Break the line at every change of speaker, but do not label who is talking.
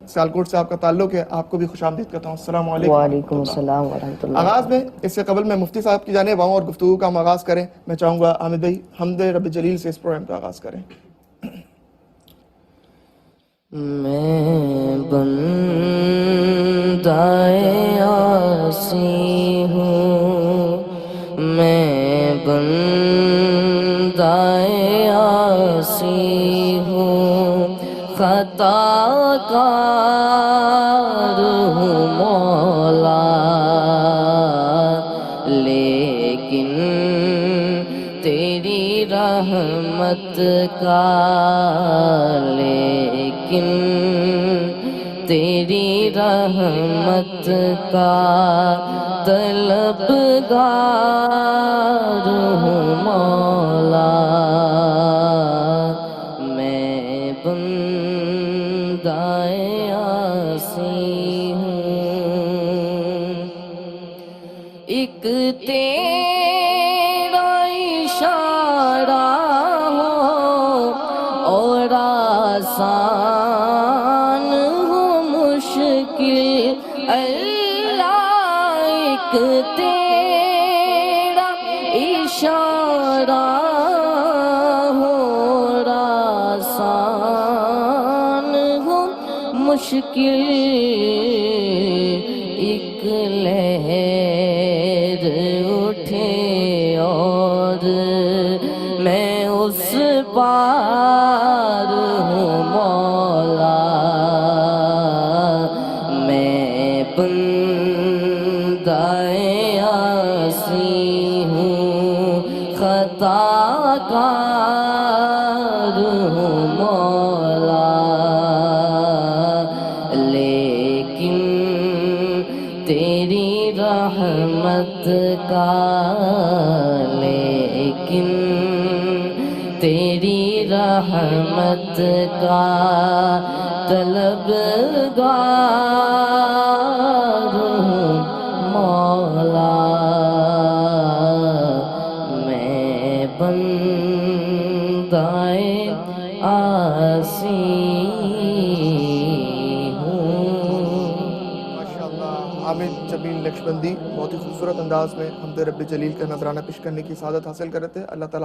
سیالکوٹ سے آپ کا تعلق ہے، آپ کو بھی خوش آمدید کہتا ہوں۔ السلام علیکم۔
وعلیکم السلام ورحمۃ اللہ۔
آغاز میں اس سے قبل میں مفتی صاحب کی جانب آؤں اور گفتگو کا ہم آغاز کریں، میں چاہوں گا حامد بھائی حمد رب جلیل سے اس پروگرام کا آغاز کریں۔
میں بندہ عاصی ہوں، میں بندہ عاصی ہوں، خطا کار ہوں مولا، لیکن تیری رحمت کا، لیکن تیری رحمت کا طلبگار ہوں مولا، میں بندہ عاصی ہوں۔ ایک تیرا اشارہ ہو اور آسان ہو مشکل، اللہ ایک تیرا اشارہ ہو اور آسان ہو مشکل، ایک لہر اٹھے اور میں اس پار ہوں مولا، میں بندہ عاصی ہوں، خطا کار ہوں مولا، لیکن تیری رحمت کا، لیکن تیری رحمت کا طلبگار ہوں مولا، میں بندہ عاصی
حامد جمیل نقشبندی بہت ہی خوبصورت انداز میں حمد رب جلیل کا نذرانہ پیش کرنے کی سعادت حاصل کر رہے تھے۔ اللہ تعالیٰ